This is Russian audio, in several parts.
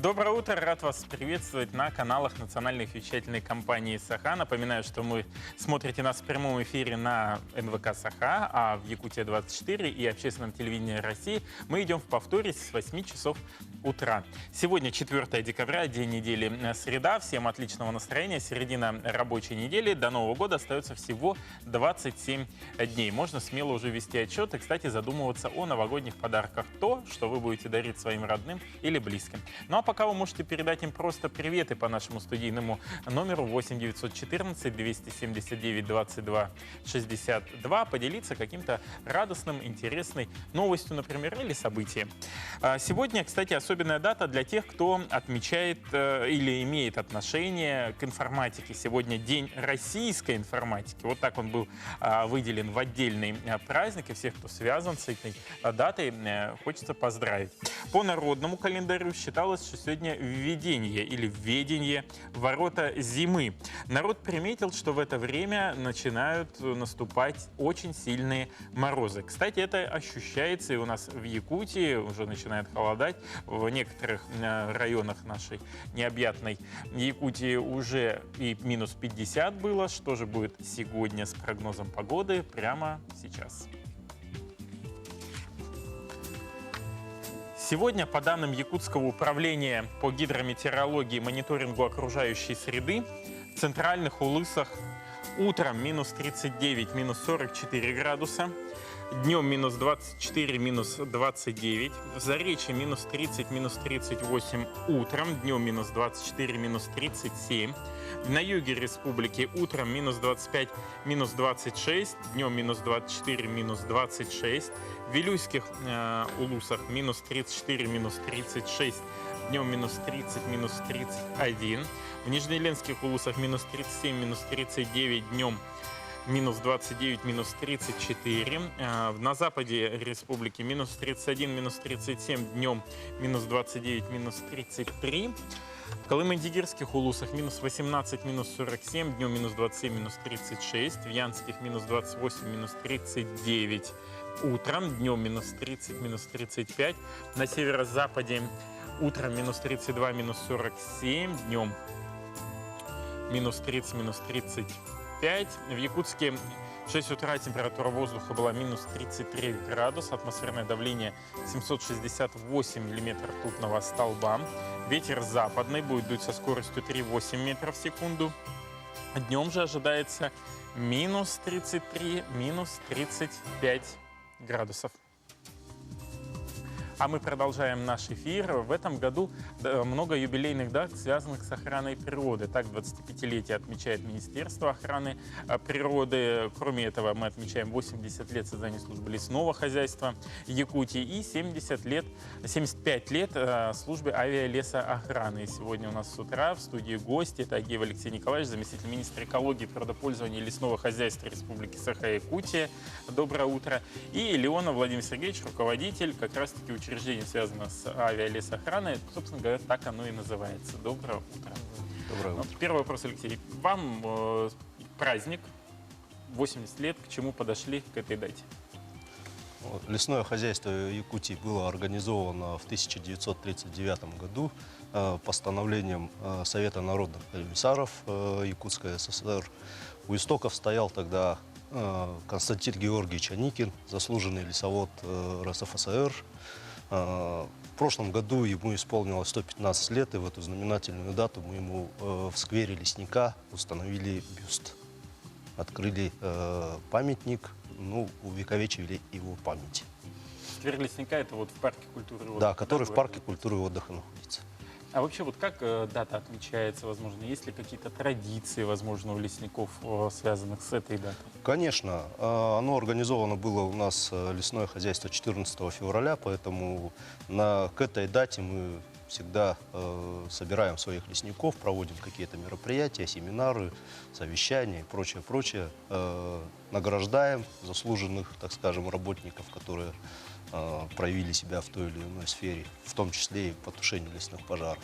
Доброе утро, рад вас приветствовать на каналах национальной вещательной компании «Саха». Напоминаю, что вы смотрите нас в прямом эфире на НВК «Саха», а в Якутия-24 и общественном телевидении России мы идем в повторе с 8 часов утра. Сегодня 4 декабря, день недели среда. Всем отличного настроения, середина рабочей недели. До Нового года остается всего 27 дней. Можно смело уже вести отчет и, кстати, задумываться о новогодних подарках. То, что вы будете дарить своим родным или близким. Ну а пока вы можете передать им просто приветы по нашему студийному номеру 8 914 279 22 62, поделиться каким-то радостным, интересной новостью, например, или событием. Сегодня, кстати, особенная дата для тех, кто отмечает или имеет отношение к информатике. Сегодня День российской информатики. Вот так он был выделен в отдельный праздник, и всех, кто связан с этой датой, хочется поздравить. По народному календарю считалось, что сегодня введение или введение ворота зимы. Народ приметил, что в это время начинают наступать очень сильные морозы. Кстати, это ощущается и у нас в Якутии, уже начинает холодать. В некоторых районах нашей необъятной Якутии уже и минус 50 было. Что же будет сегодня с прогнозом погоды прямо сейчас? Сегодня, по данным Якутского управления по гидрометеорологии и мониторингу окружающей среды, в центральных Улысах утром минус 39, минус 44 градуса, днем минус 24, минус 29, в Заречье минус 30, минус 38 утром, днем минус 24, минус 37, на юге республики утром минус 25, минус 26, днем минус 24, минус 26, в Вилюйских Улусах минус 34, минус 36, днем минус 30, минус 31, в Нижнеленских Улусах минус 37, минус 39, днем минус 29, минус 34. На западе республики минус 31, минус 37, днем минус 29, минус 33. В Колыму-Дигирских Улусах минус 18, минус 47, днем минус 27, минус 36. В Янских минус 28, минус 39 утром, днем минус 30, минус 35. На северо-западе утром минус 32, минус 47, днем минус 30, минус 35. В Якутске в 6 утра температура воздуха была минус 33 градуса, атмосферное давление 768 миллиметров ртутного столба. Ветер западный будет дуть со скоростью 3,8 метров в секунду. Днем же ожидается минус 33, минус 35 градусов. А мы продолжаем наш эфир. В этом году много юбилейных дат, связанных с охраной природы. Так, 25-летие отмечает Министерство охраны природы. Кроме этого, мы отмечаем 80 лет создания службы лесного хозяйства Якутии и 75 лет службы авиалесоохраны. И сегодня у нас с утра в студии гости. Это Агеев Алексей Николаевич, заместитель министра экологии, природопользования и лесного хозяйства Республики Саха-Якутия. Доброе утро. И Леонов Владимир Сергеевич, руководитель как раз-таки учреждение связано с авиалесоохраной. Собственно говоря, так оно и называется. Доброе утро. Доброе утро. Первый вопрос, Алексей. Вам праздник, 80 лет, к чему подошли к этой дате? Лесное хозяйство Якутии было организовано в 1939 году постановлением Совета народных комиссаров Якутской ССР. У истоков стоял тогда Константин Георгиевич Аникин, заслуженный лесовод РСФСР. В прошлом году ему исполнилось 115 лет, и в эту знаменательную дату мы ему в сквере лесника установили бюст. Открыли памятник, увековечили его память. Сквер лесника — это вот в парке культуры и отдыха? Да, который в парке культуры и отдыха находится. А вообще, вот как дата отмечается, возможно? Есть ли какие-то традиции, возможно, у лесников, связанных с этой датой? Конечно. Оно организовано было у нас, лесное хозяйство, 14 февраля, поэтому к этой дате мы всегда собираем своих лесников, проводим какие-то мероприятия, семинары, совещания и прочее. Награждаем заслуженных, так скажем, работников, которые проявили себя в той или иной сфере, в том числе и по тушению лесных пожаров.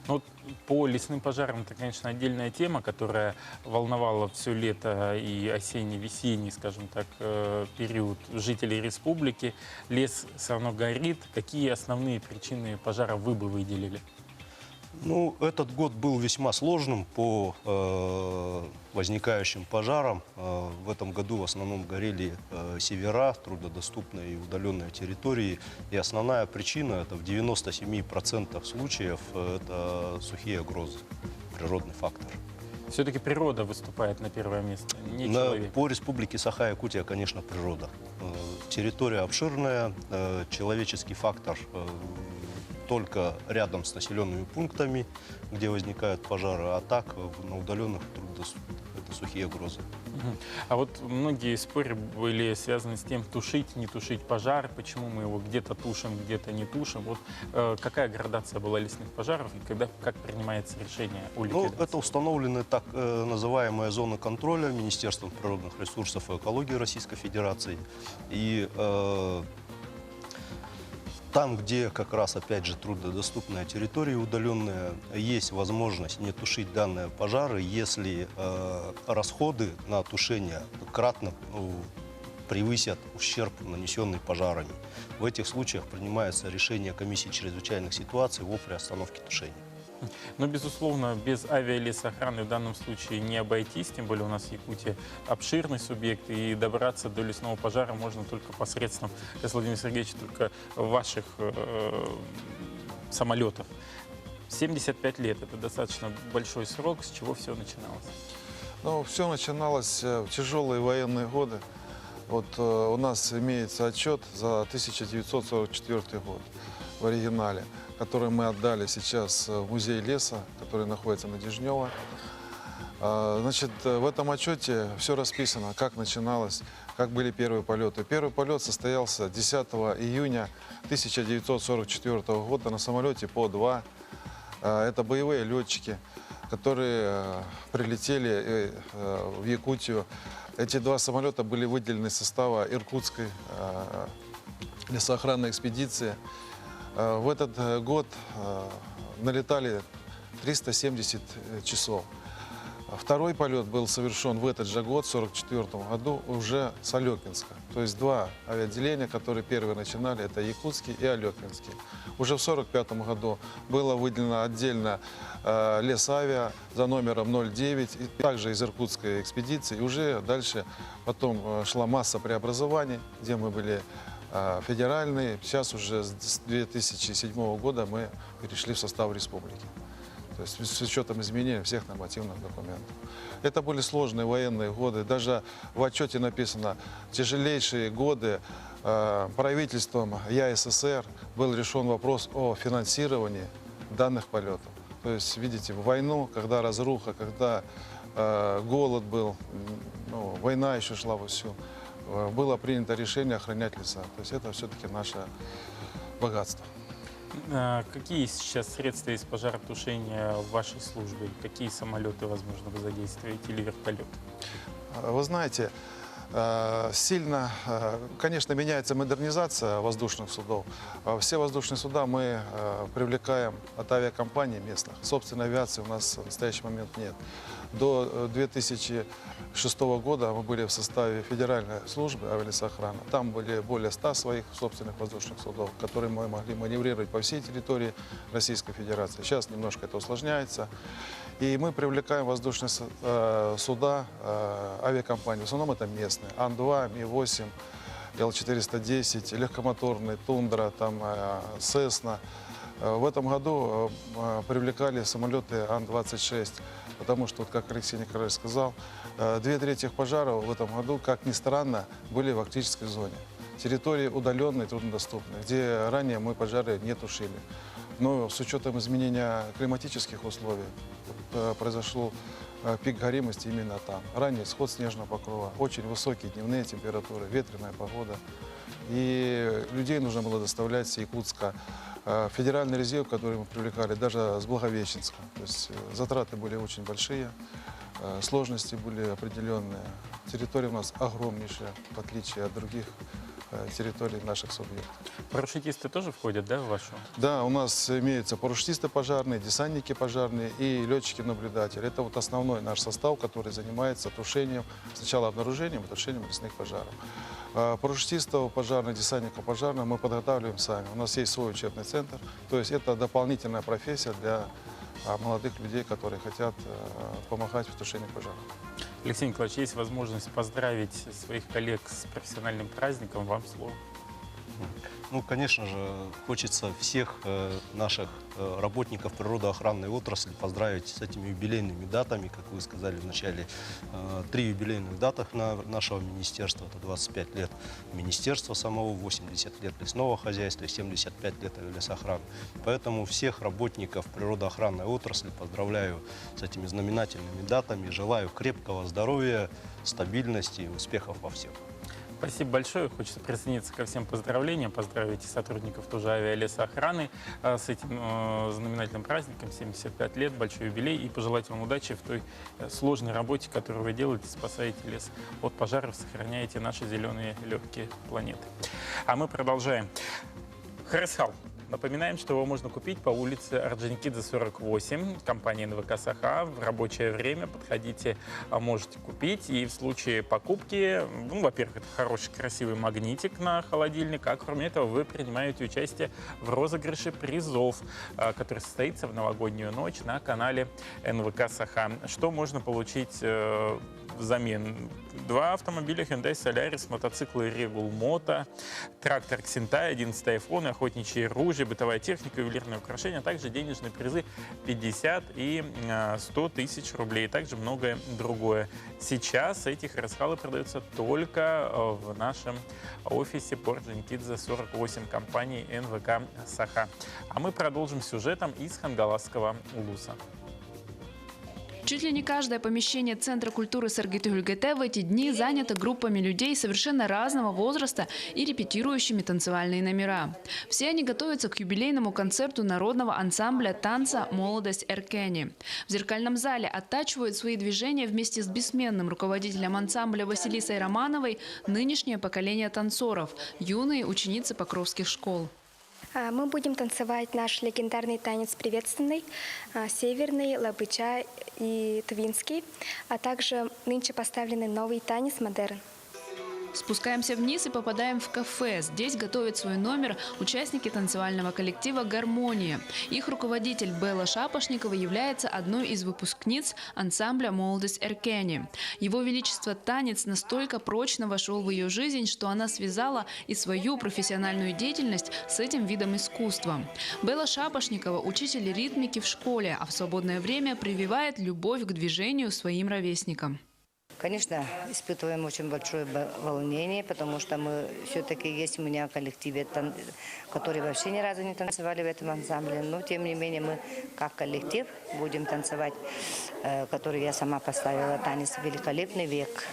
Ну, по лесным пожарам это, конечно, отдельная тема, которая волновала все лето и осенне-весенний, скажем так, период жителей республики. Лес все равно горит. Какие основные причины пожара вы бы выделили? Ну, этот год был весьма сложным по возникающим пожарам. В этом году в основном горели севера, труднодоступные и удаленные территории. И основная причина – это в 97% случаев это сухие грозы, природный фактор. Все-таки природа выступает на первое место, не человек. По республике Саха-Якутия, конечно, природа. Территория обширная, человеческий фактор только рядом с населенными пунктами, где возникают пожары, а так на удаленных труднодоступных это сухие грозы. Мгм. А вот многие споры были связаны с тем, тушить, не тушить пожар, почему мы его где-то тушим, где-то не тушим. Вот какая градация была лесных пожаров и как принимается решение о Ну, ликвидации? это установлены так называемые зоны контроля Министерством природных ресурсов и экологии Российской Федерации. И там, где как раз, опять же, труднодоступная территория удаленная, есть возможность не тушить данные пожары, если расходы на тушение кратно превысят ущерб, нанесенный пожарами. В этих случаях принимается решение комиссии чрезвычайных ситуаций о приостановке тушения. Но, безусловно, без авиалесоохраны в данном случае не обойтись, тем более у нас в Якутии обширный субъект, и добраться до лесного пожара можно только посредством, Владимир Сергеевич, только ваших самолетов. 75 лет – это достаточно большой срок, с чего все начиналось? Ну, все начиналось в тяжелые военные годы. Вот у нас имеется отчет за 1944 год в оригинале, который мы отдали сейчас в музей леса, который находится на Дежнево. Значит, в этом отчете все расписано, как начиналось, как были первые полеты. Первый полет состоялся 10 июня 1944 года на самолете ПО-2. Это боевые летчики, которые прилетели в Якутию. Эти два самолета были выделены из состава Иркутской лесоохранной экспедиции. В этот год налетали 370 часов. Второй полет был совершен в этот же год, в 1944 году, уже с Алекинска. То есть два авиаотделения, которые первые начинали, это Якутский и Алекинский. Уже в 1945 году было выделено отдельно Лесавиа за номером 09, и также из Иркутской экспедиции. И уже дальше потом шла масса преобразований, где мы были федеральные. Сейчас уже с 2007 года мы перешли в состав республики. То есть с учетом изменения всех нормативных документов. Это были сложные военные годы. Даже в отчете написано, тяжелейшие годы правительством ЯССР был решен вопрос о финансировании данных полетов. То есть, видите, в войну, когда разруха, когда голод был, ну, война еще шла вовсю, было принято решение охранять леса. То есть это все-таки наше богатство. Какие сейчас средства из пожаротушения в вашей службе? Какие самолеты, возможно, вы задействуете или вертолеты? Вы знаете, сильно, конечно, меняется модернизация воздушных судов. Все воздушные суда мы привлекаем от авиакомпаний местных. Собственной авиации у нас в настоящий момент нет. До 2006 года мы были в составе Федеральной службы авиалесоохраны. Там были более 100 своих собственных воздушных судов, которые мы могли маневрировать по всей территории Российской Федерации. Сейчас немножко это усложняется. И мы привлекаем воздушные суда авиакомпаний. В основном это местные. Ан-2, Ми-8, Л-410, легкомоторный, Тундра, там, Сесна. В этом году привлекали самолеты Ан-26, потому что, вот, как Алексей Николаевич сказал, 2/3 пожаров в этом году, как ни странно, были в арктической зоне. Территории удаленные, труднодоступные, где ранее мы пожары не тушили. Но с учетом изменения климатических условий произошел пик горимости именно там. Ранее сход снежного покрова, очень высокие дневные температуры, ветреная погода. И людей нужно было доставлять с Якутска. Федеральный резерв, который мы привлекали, даже с Благовещенска. То есть затраты были очень большие, сложности были определенные. Территория у нас огромнейшая, в отличие от других территорий наших субъектов. Парашютисты тоже входят, да, в вашу? Да, у нас имеются парашютисты пожарные, десантники пожарные и летчики-наблюдатели. Это вот основной наш состав, который занимается тушением, сначала обнаружением и тушением лесных пожаров. Парашютистов пожарных, десантников пожарных мы подготавливаем сами. У нас есть свой учебный центр, то есть это дополнительная профессия для молодых людей, которые хотят помогать в тушении пожаров. Алексей Николаевич, есть возможность поздравить своих коллег с профессиональным праздником. Вам слово. Ну, конечно же, хочется всех наших работников природоохранной отрасли поздравить с этими юбилейными датами, как вы сказали в начале. 3 юбилейных датах нашего министерства. Это 25 лет министерства самого, 80 лет лесного хозяйства и 75 лет лесохраны. Поэтому всех работников природоохранной отрасли поздравляю с этими знаменательными датами. Желаю крепкого здоровья, стабильности и успехов во всем. Спасибо большое. Хочется присоединиться ко всем поздравлениям, поздравить сотрудников тоже авиалесоохраны с этим знаменательным праздником, 75 лет, большой юбилей, и пожелать вам удачи в той сложной работе, которую вы делаете, спасаете лес от пожаров, сохраняете наши зеленые легкие планеты. А мы продолжаем. Харисхал. Напоминаем, что его можно купить по улице Орджоникидзе, 48, компания НВК «Саха». В рабочее время подходите, можете купить. И в случае покупки, ну, во-первых, это хороший, красивый магнитик на холодильник, а кроме этого вы принимаете участие в розыгрыше призов, который состоится в новогоднюю ночь на канале НВК «Саха». Что можно получить взамен? 2 автомобиля Hyundai Solaris, мотоциклы Regal Moto, трактор Xentai, 11 iPhone, охотничьи ружья, бытовая техника, ювелирные украшения, а также денежные призы 50 и 100 тысяч рублей, и также многое другое. Сейчас эти харисхалы продаются только в нашем офисе по Орджоникидзе, 48, компании НВК «Саха». А мы продолжим сюжетом из Хангаласского улуса. Чуть ли не каждое помещение Центра культуры Саргиты-Гюльгете в эти дни занято группами людей совершенно разного возраста и репетирующими танцевальные номера. Все они готовятся к юбилейному концерту народного ансамбля танца «Молодость Эркени». В зеркальном зале оттачивают свои движения вместе с бессменным руководителем ансамбля Василисой Романовой нынешнее поколение танцоров – юные ученицы покровских школ. Мы будем танцевать наш легендарный танец приветственный, северный, лабыча и твинский, а также нынче поставленный новый танец модерн. Спускаемся вниз и попадаем в кафе. Здесь готовят свой номер участники танцевального коллектива «Гармония». Их руководитель Белла Шапошникова является одной из выпускниц ансамбля «Молодость Эркени». Его Величество танец настолько прочно вошел в ее жизнь, что она связала и свою профессиональную деятельность с этим видом искусства. Белла Шапошникова – учитель ритмики в школе, а в свободное время прививает любовь к движению своим ровесникам. Конечно, испытываем очень большое волнение, потому что мы все-таки есть у меня в коллективе, которые вообще ни разу не танцевали в этом ансамбле. Но, тем не менее, мы как коллектив будем танцевать, который я сама поставила, танец «Великолепный век».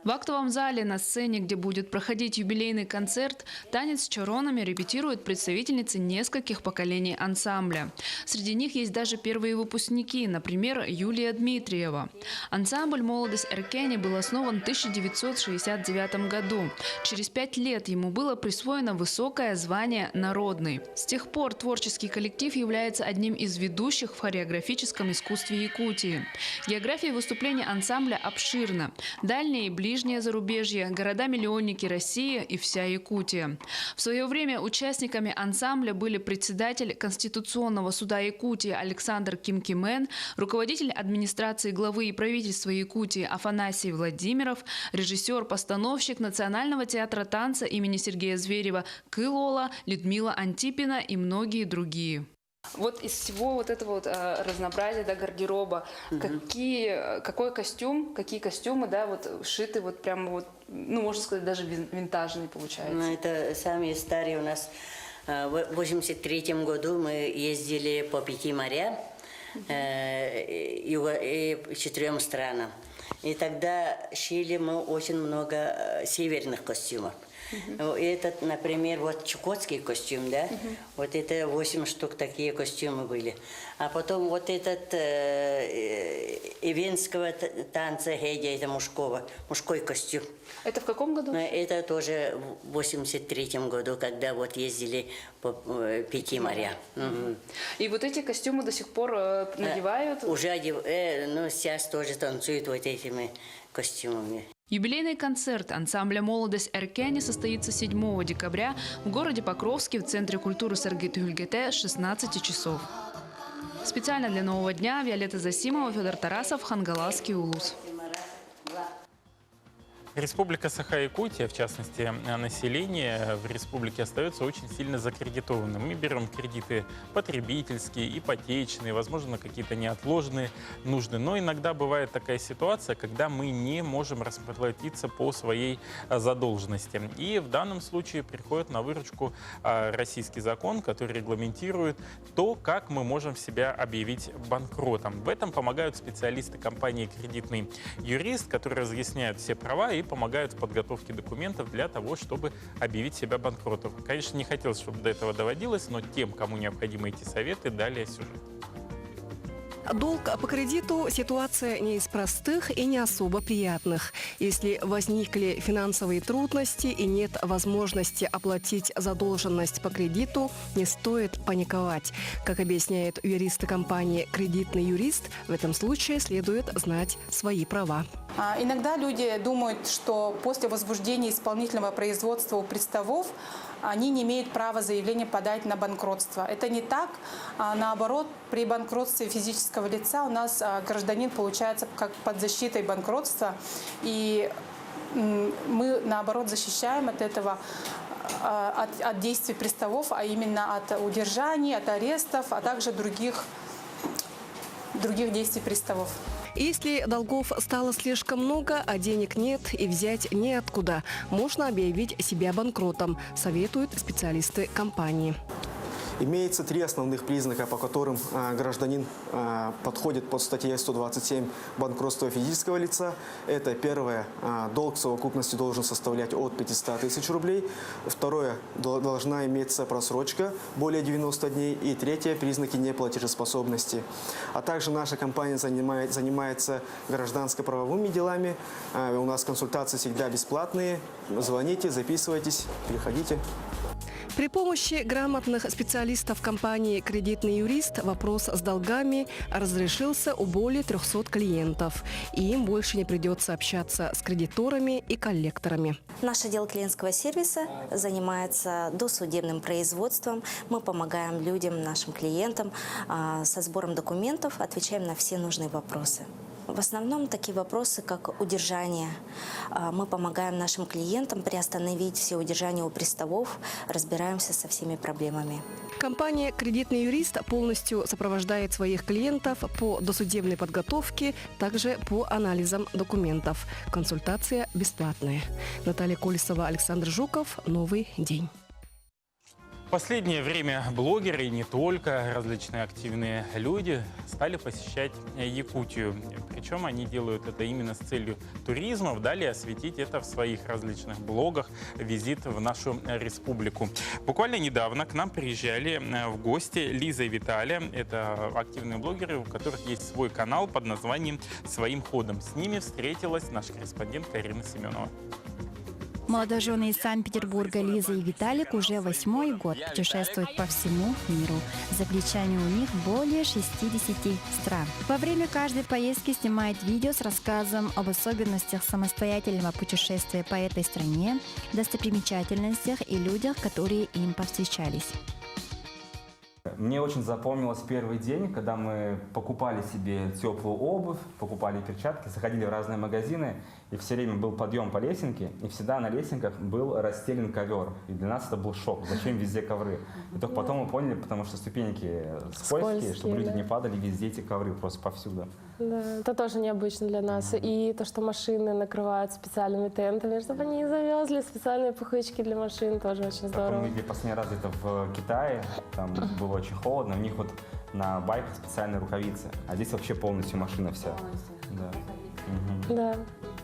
В актовом зале на сцене, где будет проходить юбилейный концерт, танец с чоронами репетируют представительницы нескольких поколений ансамбля. Среди них есть даже первые выпускники, например, Юлия Дмитриева. Ансамбль «Молодость Эркени» был основан в 1969 году. Через 5 лет ему было присвоено высокое звание «Народный». С тех пор творческий коллектив является одним из ведущих в хореографическом искусстве Якутии. География выступления ансамбля обширна. Дальние и ближние зарубежье, города-миллионники России и вся Якутия. В свое время участниками ансамбля были председатель Конституционного суда Якутии Александр Кимкимен, руководитель администрации главы и правительства Якутии Афанасий Владимиров, режиссер-постановщик Национального театра танца имени Сергея Зверева Кылола, Людмила Антипина и многие другие. Вот из всего вот этого вот разнообразия, да, гардероба, какой костюм, какие костюмы, да, вот шиты вот прямо вот, ну, можно сказать, даже винтажные получается. Ну, это самые старые у нас. В 1983 году мы ездили по 5 морям и 4 странам. И тогда шили мы очень много северных костюмов. Этот, например, вот чукотский костюм, да, вот это 8 штук такие костюмы были. А потом вот этот ивенского танца Гедя, это мужской костюм. Это в каком году? Это тоже в 1983 году, когда вот ездили по 5 морям. И вот эти костюмы до сих пор надевают? Уже ну, сейчас тоже танцуют вот этими костюмами. Юбилейный концерт ансамбля «Молодость Эркени» состоится 7 декабря в городе Покровске в Центре культуры Саргиты-Гюльгете с 16 часов. Специально для «Нового дня» Виолетта Засимова, Федор Тарасов, Хангаласский улус. Республика Саха-Якутия, в частности, население в республике остается очень сильно закредитованным. Мы берем кредиты потребительские, ипотечные, возможно, на какие-то неотложные нужды. Но иногда бывает такая ситуация, когда мы не можем расплатиться по своей задолженности. И в данном случае приходит на выручку российский закон, который регламентирует то, как мы можем себя объявить банкротом. В этом помогают специалисты компании «Кредитный юрист», которые разъясняют все права и помогают в подготовке документов для того, чтобы объявить себя банкротом. Конечно, не хотелось, чтобы до этого доводилось, но тем, кому необходимы эти советы, далее сюжет. Долг по кредиту – ситуация не из простых и не особо приятных. Если возникли финансовые трудности и нет возможности оплатить задолженность по кредиту, не стоит паниковать. Как объясняют юристы компании «Кредитный юрист», в этом случае следует знать свои права. Иногда люди думают, что после возбуждения исполнительного производства у приставов они не имеют права заявление подать на банкротство. Это не так. Наоборот, при банкротстве физического лица у нас гражданин получается как под защитой банкротства. И мы, наоборот, защищаем от этого, от действий приставов, а именно от удержаний, от арестов, а также других действий приставов. Если долгов стало слишком много, а денег нет и взять неоткуда, можно объявить себя банкротом, советуют специалисты компании. Имеется 3 основных признака, по которым гражданин подходит под статьей 127 банкротства физического лица. Это первое, долг в совокупности должен составлять от 500 тысяч рублей. Второе, должна иметься просрочка более 90 дней. И третье, признаки неплатежеспособности. А также наша компания занимается гражданско-правовыми делами. У нас консультации всегда бесплатные. Звоните, записывайтесь, приходите. При помощи грамотных специалистов компании «Кредитный юрист» вопрос с долгами разрешился у более 300 клиентов. И им больше не придется общаться с кредиторами и коллекторами. Наш отдел клиентского сервиса занимается досудебным производством. Мы помогаем людям, нашим клиентам со сбором документов, отвечаем на все нужные вопросы. В основном такие вопросы, как удержание. Мы помогаем нашим клиентам приостановить все удержания у приставов, разбираемся со всеми проблемами. Компания «Кредитный юрист» полностью сопровождает своих клиентов по досудебной подготовке, также по анализам документов. Консультация бесплатная. Наталья Колесова, Александр Жуков. Новый день. В последнее время блогеры и не только, различные активные люди стали посещать Якутию. Причем они делают это именно с целью туризма, далее осветить это в своих различных блогах, визит в нашу республику. Буквально недавно к нам приезжали в гости Лиза и Виталия. Это активные блогеры, у которых есть свой канал под названием «Своим ходом». С ними встретилась наш корреспондент Карина Семенова. Молодожены из Санкт-Петербурга Лиза и Виталик уже 8-й год путешествуют по всему миру. За плечами у них более 60 стран. Во время каждой поездки снимают видео с рассказом об особенностях самостоятельного путешествия по этой стране, достопримечательностях и людях, которые им повстречались. Мне очень запомнилось первый день, когда мы покупали себе теплую обувь, покупали перчатки, заходили в разные магазины, и все время был подъем по лесенке, и всегда на лесенках был расстелен ковер. И для нас это был шок, зачем везде ковры. И только потом мы поняли, потому что ступеньки скользкие, чтобы люди не падали, везде эти ковры просто повсюду. Да, это тоже необычно для нас. И то, что машины накрывают специальными тентами, чтобы они не завезли, специальные пуховички для машин, тоже очень здорово. Мы видели последний раз это в Китае, там было очень холодно, у них вот на байках специальные рукавицы, а здесь вообще полностью машина вся. Да. Угу. Да.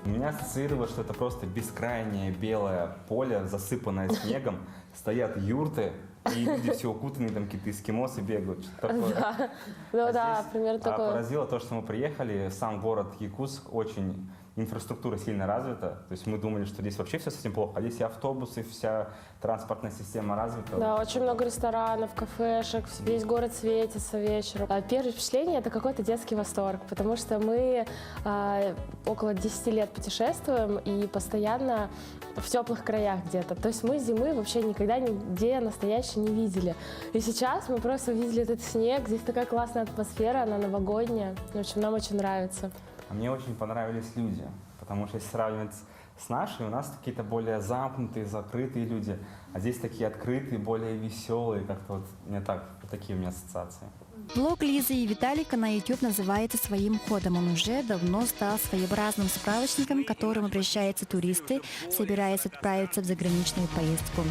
У меня ассоциировалось, что это просто бескрайнее белое поле, засыпанное снегом, стоят юрты, и люди все укутанные, там какие-то эскимосы бегают. Что такое. Да, ну, да, примерно такое. Поразило то, что мы приехали, сам город Якутск очень инфраструктура сильно развита. То есть мы думали, что здесь вообще все совсем плохо, а здесь и автобусы, вся транспортная система развита. Да, очень много ресторанов, кафешек, весь город светится вечером. Первое впечатление — это какой-то детский восторг, потому что мы около 10 лет путешествуем и постоянно в теплых краях где-то. То есть мы зимы вообще никогда нигде настоящей не видели. И сейчас мы просто увидели этот снег, здесь такая классная атмосфера, она новогодняя. В общем, нам очень нравится. А мне очень понравились люди, потому что если сравнивать с нашей, у нас какие-то более замкнутые, закрытые люди, а здесь такие открытые, более веселые, как-то вот, мне так, вот такие у меня ассоциации. Блог Лизы и Виталика на YouTube называется «Своим ходом». Он уже давно стал своеобразным справочником, к которому обращаются туристы, собираясь отправиться в заграничную поездку.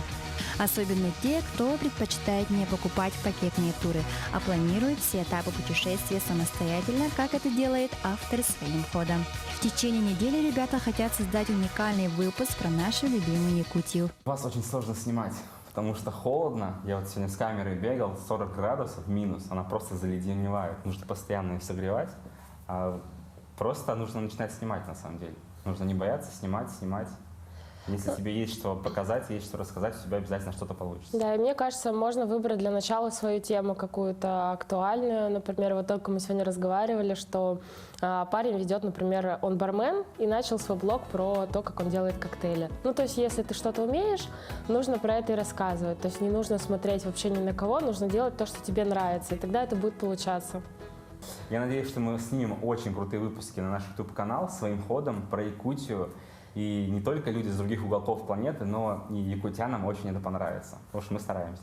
Особенно те, кто предпочитает не покупать пакетные туры, а планирует все этапы путешествия самостоятельно, как это делает автор своим ходом. В течение недели ребята хотят создать уникальный выпуск про нашу любимую Якутию. Вас очень сложно снимать, потому что холодно. Я вот сегодня с камерой бегал, 40 градусов минус, она просто заледеневает. Нужно постоянно ее согревать, а просто нужно начинать снимать на самом деле. Нужно не бояться снимать. Если тебе есть что показать, есть что рассказать, у тебя обязательно что-то получится. Да, и мне кажется, можно выбрать для начала свою тему какую-то актуальную. Например, вот только мы сегодня разговаривали, что парень ведет, например, он бармен и начал свой блог про то, как он делает коктейли. Ну, то есть, если ты что-то умеешь, нужно про это и рассказывать. То есть не нужно смотреть вообще ни на кого, нужно делать то, что тебе нравится, и тогда это будет получаться. Я надеюсь, что мы снимем очень крутые выпуски на наш YouTube-канал своим ходом про Якутию. И не только люди из других уголков планеты, но и якутянам очень это понравится. Потому что мы стараемся.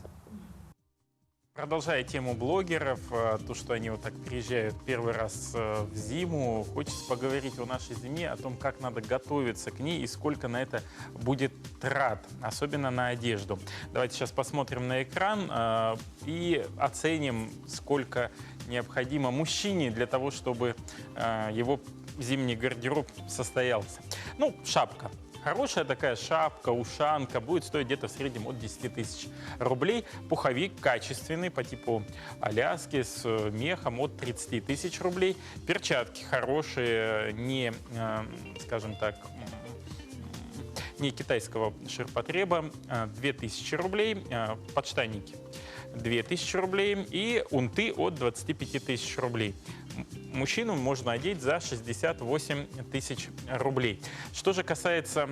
Продолжая тему блогеров, то, что они вот так приезжают первый раз в зиму, хочется поговорить о нашей зиме, о том, как надо готовиться к ней и сколько на это будет трат, особенно на одежду. Давайте сейчас посмотрим на экран и оценим, сколько необходимо мужчине для того, чтобы его зимний гардероб состоялся. Ну, шапка. Хорошая такая шапка, ушанка будет стоить где-то в среднем от 10 тысяч рублей. Пуховик качественный по типу Аляски с мехом от 30 тысяч рублей. Перчатки хорошие, не, скажем так, не китайского ширпотреба, 2000 рублей. Подштанники 2000 рублей и унты от 25 тысяч рублей. Мужчину можно одеть за 68 тысяч рублей. Что же касается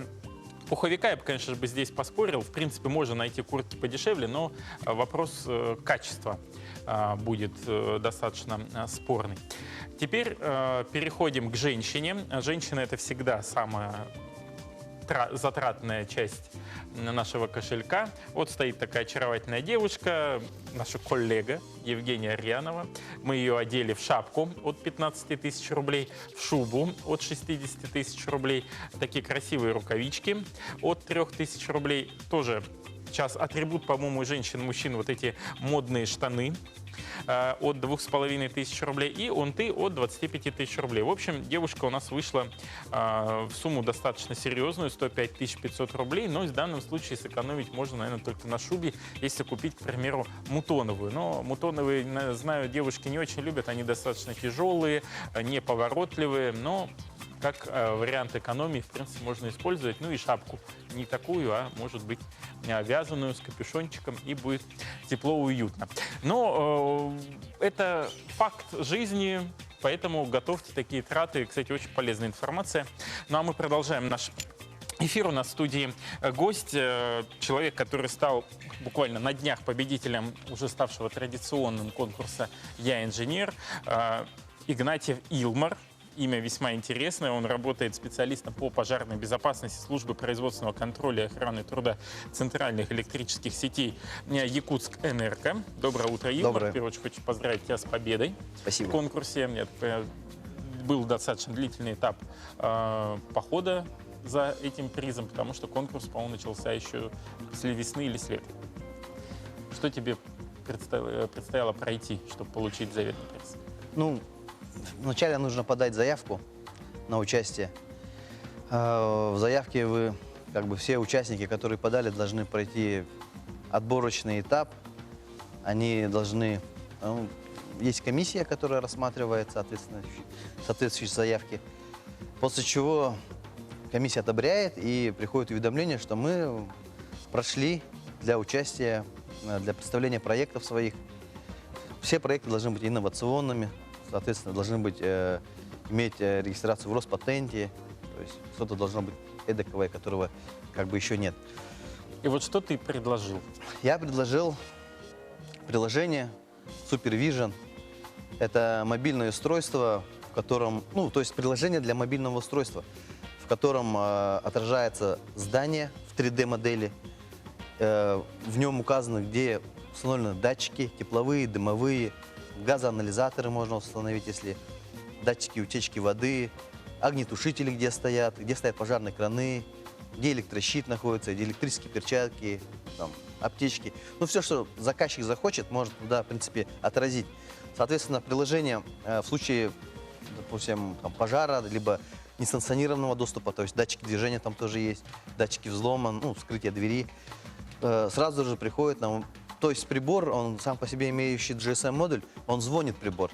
пуховика, я бы, конечно же, здесь поспорил. В принципе, можно найти куртки подешевле, но вопрос качества будет достаточно спорный. Теперь переходим к женщине. Женщина — это всегда самая затратная часть нашего кошелька. Вот стоит такая очаровательная девушка, наша коллега Евгения Арьянова. Мы ее одели в шапку от 15 тысяч рублей, в шубу от 60 тысяч рублей, такие красивые рукавички от 3000 рублей. Тоже сейчас атрибут, по-моему, женщин, мужчин, вот эти модные штаны от 2500 рублей и унты от 25 тысяч рублей. В общем, девушка у нас вышла в сумму достаточно серьезную, 105 500 рублей, но в данном случае сэкономить можно, наверное, только на шубе, если купить, к примеру, мутоновую. Но мутоновые, знаю, девушки не очень любят, они достаточно тяжелые, неповоротливые, но как вариант экономии, в принципе, можно использовать. Ну и шапку. Не такую, а может быть вязаную с капюшончиком, и будет тепло, уютно. Но это факт жизни, поэтому готовьте такие траты. Кстати, очень полезная информация. Ну а мы продолжаем наш эфир. У нас в студии гость, человек, который стал буквально на днях победителем уже ставшего традиционным конкурса «Я инженер», Игнатьев Илмар. Имя весьма интересное. Он работает специалистом по пожарной безопасности службы производственного контроля и охраны труда центральных электрических сетей Якутск-Энерго. Доброе утро, Илмар. Доброе. В первую очередь хочу поздравить тебя с победой. Спасибо. В конкурсе. Был достаточно длительный этап похода за этим призом, потому что конкурс, по-моему, начался еще после весны или с лета. Что тебе предстояло пройти, чтобы получить заветный приз? Ну, вначале нужно подать заявку на участие. В заявке вы, все участники, которые подали, должны пройти отборочный этап. Они должны... есть комиссия, которая рассматривает соответствующие заявки. После чего комиссия одобряет и приходит уведомление, что мы прошли для участия, для представления проектов своих. Все проекты должны быть инновационными, соответственно, должны быть, иметь регистрацию в Роспатенте. То есть что-то должно быть эдакое, которого как бы еще нет. И вот что ты предложил? Я предложил приложение Supervision. Это мобильное устройство, в котором, ну, то есть приложение для мобильного устройства, в котором отражается здание в 3D-модели. В нем указано, где установлены датчики, тепловые, дымовые, газоанализаторы можно установить, если датчики утечки воды, огнетушители, где стоят пожарные краны, где электрощит находится, где электрические перчатки, там, аптечки. Ну, все, что заказчик захочет, может туда, в принципе, отразить. Соответственно, приложение в случае, допустим, там, пожара, либо несанкционированного доступа, то есть датчики движения там тоже есть, датчики взлома, ну, вскрытие двери, сразу же приходит нам, то есть прибор, он сам по себе имеющий GSM-модуль, он звонит прибор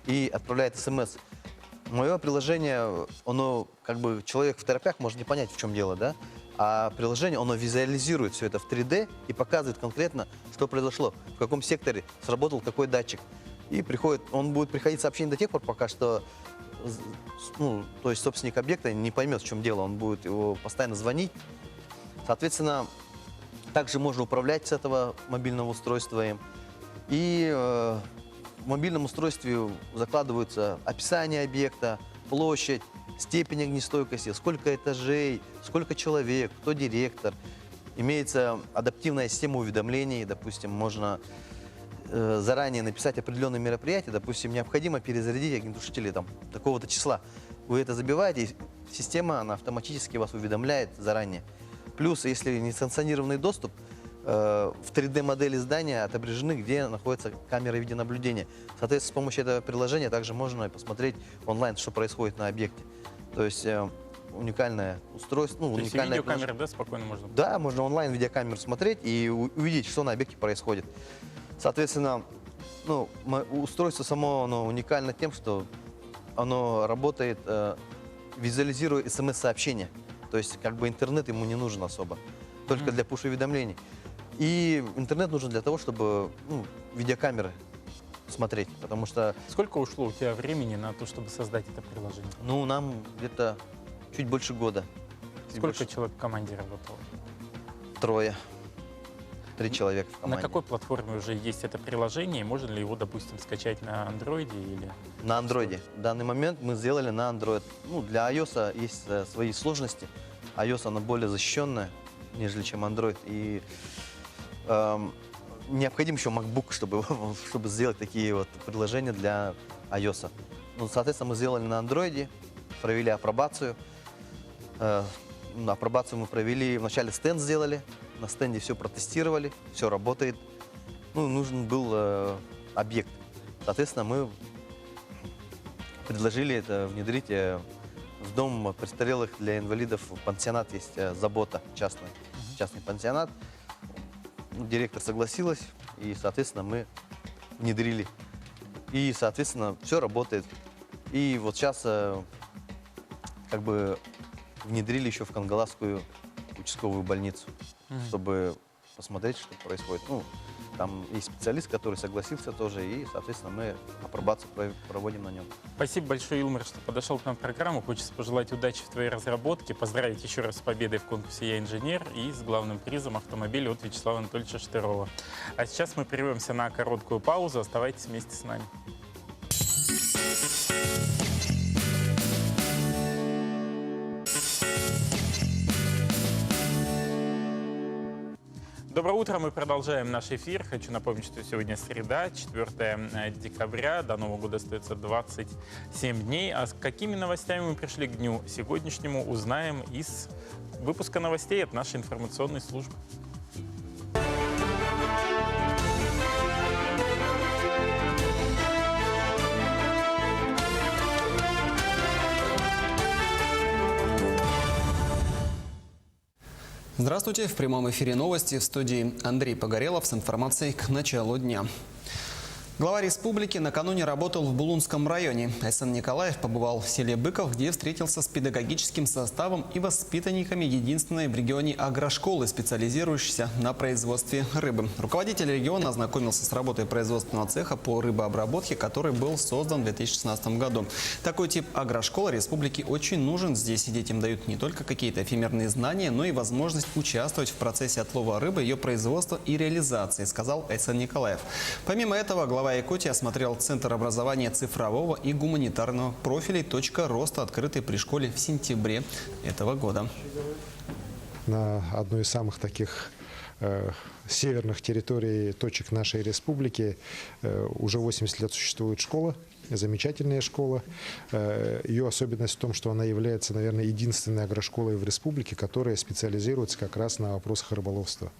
и отправляет смс. Мое приложение, оно, как бы, человек в торопях может не понять, в чем дело, да? А приложение, оно визуализирует все это в 3D и показывает конкретно, что произошло, в каком секторе сработал какой датчик. И приходит, он будет приходить сообщение до тех пор, пока что, ну, то есть собственник объекта не поймет, в чем дело, он будет его постоянно звонить. Соответственно, также можно управлять с этого мобильного устройства им. И в мобильном устройстве закладываются описание объекта, площадь, степень огнестойкости, сколько этажей, сколько человек, кто директор. Имеется адаптивная система уведомлений, допустим, можно заранее написать определенные мероприятия, допустим, необходимо перезарядить огнетушители там такого-то числа. Вы это забиваете, и система она автоматически вас уведомляет заранее. Плюс, если несанкционированный доступ, в 3D-модели здания отображены, где находятся камеры видеонаблюдения. Соответственно, с помощью этого приложения также можно посмотреть онлайн, что происходит на объекте. То есть уникальное устройство. Ну, то есть уникальное видеокамеры, да, спокойно можно? Да, можно онлайн видеокамеру смотреть и увидеть, что на объекте происходит. Соответственно, ну, устройство само оно уникально тем, что оно работает, визуализируя смс-сообщения. То есть как бы интернет ему не нужен особо, только для пуш-уведомлений. И интернет нужен для того, чтобы видеокамеры смотреть, потому что... Сколько ушло у тебя времени на то, чтобы создать это приложение? Ну, нам где-то чуть больше года. Сколько человек в команде работало? 3. 3 человека в команде. На какой платформе уже есть это приложение? Можно ли его, допустим, скачать на андроиде или... На андроиде. В данный момент мы сделали на Android. Ну, для iOS есть свои сложности. iOS, она более защищенная, нежели чем Android. И необходим еще MacBook, чтобы сделать такие вот приложения для iOS. Ну, соответственно, мы сделали на Android, провели апробацию. Апробацию мы провели, вначале стенд сделали, на стенде все протестировали, все работает. Ну, нужен был объект. Соответственно, мы предложили это внедрить в дом престарелых для инвалидов. Пансионат есть, Забота, частный пансионат. Директор согласилась, и, соответственно, мы внедрили. И, соответственно, все работает. И вот сейчас как бы внедрили еще в Кангаласскую участковую больницу, чтобы посмотреть, что происходит. Ну, там есть специалист, который согласился тоже, и, соответственно, мы апробацию проводим на нем. Спасибо большое, Илмар, что подошел к нам в программу. Хочется пожелать удачи в твоей разработке, поздравить еще раз с победой в конкурсе «Я инженер» и с главным призом автомобиля от Вячеслава Анатольевича Штырова. А сейчас мы прервемся на короткую паузу. Оставайтесь вместе с нами. Доброе утро, мы продолжаем наш эфир. Хочу напомнить, что сегодня среда, 4 декабря, до Нового года остается 27 дней. А с какими новостями мы пришли к дню сегодняшнему, узнаем из выпуска новостей от нашей информационной службы. Здравствуйте! В прямом эфире новости в студии Андрей Погорелов с информацией к началу дня. Глава республики накануне работал в Булунском районе. Айсан Николаев побывал в селе Быков, где встретился с педагогическим составом и воспитанниками единственной в регионе агрошколы, специализирующейся на производстве рыбы. Руководитель региона ознакомился с работой производственного цеха по рыбообработке, который был создан в 2016 году. Такой тип агрошколы республике очень нужен. Здесь детям дают не только какие-то эфемерные знания, но и возможность участвовать в процессе отлова рыбы, ее производства и реализации, сказал Айсан Николаев. Помимо этого, глава Якутии осмотрел Центр образования цифрового и гуманитарного профилей «Точка роста», открытый при школе в сентябре этого года. На одной из самых таких северных территорий точек нашей республики уже 80 лет существует школа. Замечательная школа. Ее особенность в том, что она является, наверное, единственной агрошколой в республике, которая специализируется как раз на вопросах рыболовства.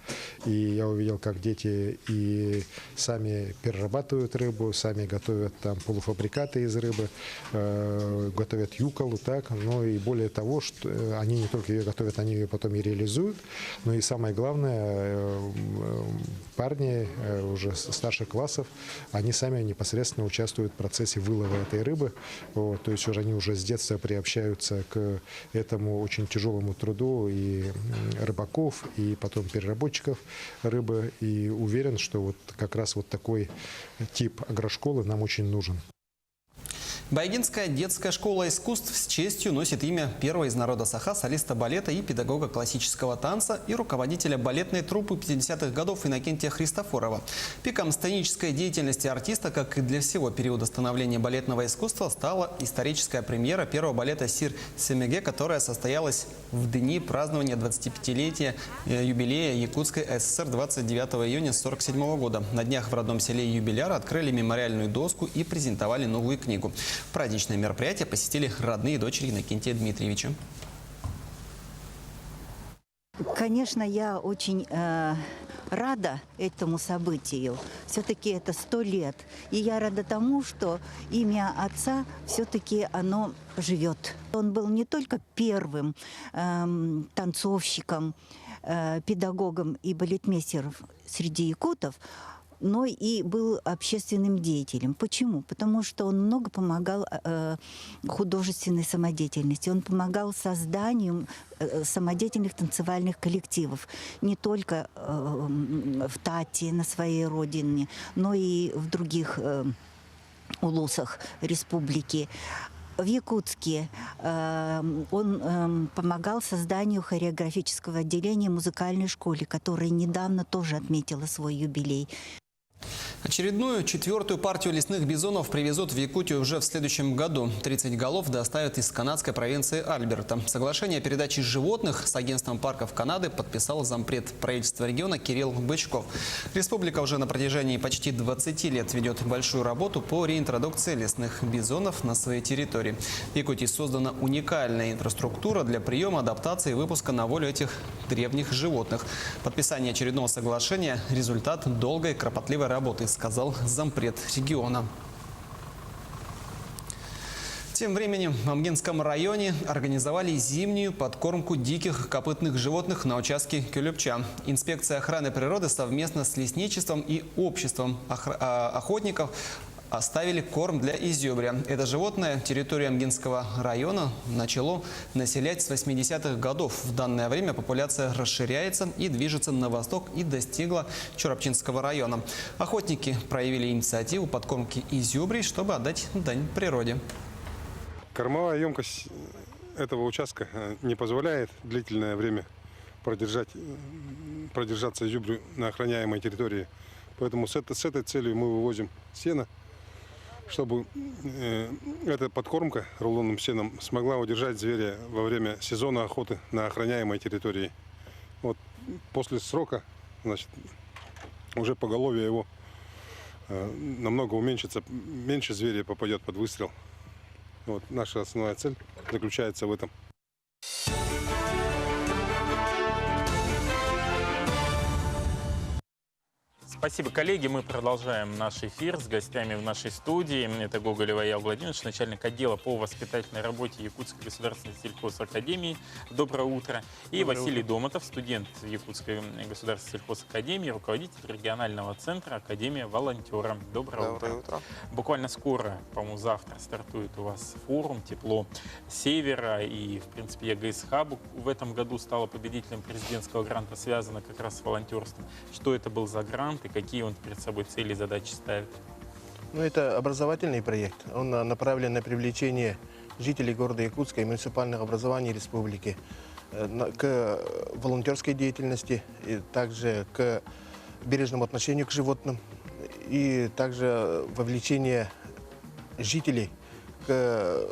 И я увидел, как дети и сами перерабатывают рыбу, сами готовят там полуфабрикаты из рыбы, готовят юколу, так. Но и более того, что они не только ее готовят, они ее потом и реализуют. Но и самое главное, парни уже старших классов, они сами непосредственно участвуют в процессе вылова этой рыбы. Вот, то есть они уже с детства приобщаются к этому очень тяжелому труду и рыбаков, и потом переработчиков рыбы. И уверен, что вот как раз вот такой тип агрошколы нам очень нужен. Байгинская детская школа искусств с честью носит имя первого из народа Саха, солиста балета и педагога классического танца и руководителя балетной труппы 50-х годов Иннокентия Христофорова. Пиком сценической деятельности артиста, как и для всего периода становления балетного искусства, стала историческая премьера первого балета «Сир Семеге», которая состоялась в дни празднования 25-летия юбилея Якутской ССР 29 июня 1947 года. На днях в родном селе Юбиляра открыли мемориальную доску и презентовали новую книгу. Праздничное мероприятие посетили родные дочери Иннокентия Дмитриевича. Конечно, я очень рада этому событию. Все-таки это 100 лет. И я рада тому, что имя отца все-таки оно живет. Он был не только первым танцовщиком, педагогом и балетмейстером среди якутов, но и был общественным деятелем. Почему? Потому что он много помогал художественной самодеятельности. Он помогал созданию самодеятельных танцевальных коллективов. Не только в Тате, на своей родине, но и в других улусах республики. В Якутске он помогал созданию хореографического отделения музыкальной школы, которая недавно тоже отметила свой юбилей. Очередную 4-ю партию лесных бизонов привезут в Якутию уже в следующем году. 30 голов доставят из канадской провинции Альберта. Соглашение о передаче животных с агентством парков Канады подписал зампред правительства региона Кирилл Бычков. Республика уже на протяжении почти 20 лет ведет большую работу по реинтродукции лесных бизонов на своей территории. В Якутии создана уникальная инфраструктура для приема, адаптации и выпуска на волю этих древних животных. Подписание очередного соглашения – результат долгой кропотливой работы, сказал зампред региона. Тем временем в Амгинском районе организовали зимнюю подкормку диких копытных животных на участке Кюлепча. Инспекция охраны природы совместно с лесничеством и обществом охотников оставили корм для изюбря. Это животное территорию Амгинского района начало населять с 80-х годов. В данное время популяция расширяется и движется на восток и достигла Чурапчинского района. Охотники проявили инициативу подкормки изюбрей, чтобы отдать дань природе. Кормовая емкость этого участка не позволяет длительное время продержаться изюбрю на охраняемой территории. Поэтому с этой целью мы вывозим сено, чтобы эта подкормка рулонным сеном смогла удержать зверя во время сезона охоты на охраняемой территории. Вот после срока, значит, уже поголовье его намного уменьшится, меньше зверя попадет под выстрел. Вот наша основная цель заключается в этом. Спасибо, коллеги. Мы продолжаем наш эфир с гостями в нашей студии. Это Гоголева Ял Владимирович, начальник отдела по воспитательной работе Якутской государственной сельхозакадемии. Доброе утро. И Василий Домотов, студент Якутской государственной сельхозакадемии, руководитель регионального центра Академия волонтера. Доброе утро. Буквально скоро, по-моему, завтра стартует у вас форум «Тепло Севера». И, в принципе, ЕГС-хаб в этом году стала победителем президентского гранта, связано как раз с волонтерством. Что это был за грант? Какие он перед собой цели и задачи ставит? Ну, это образовательный проект. Он направлен на привлечение жителей города Якутска и муниципальных образований республики к волонтерской деятельности, и также к бережному отношению к животным, и также вовлечение жителей к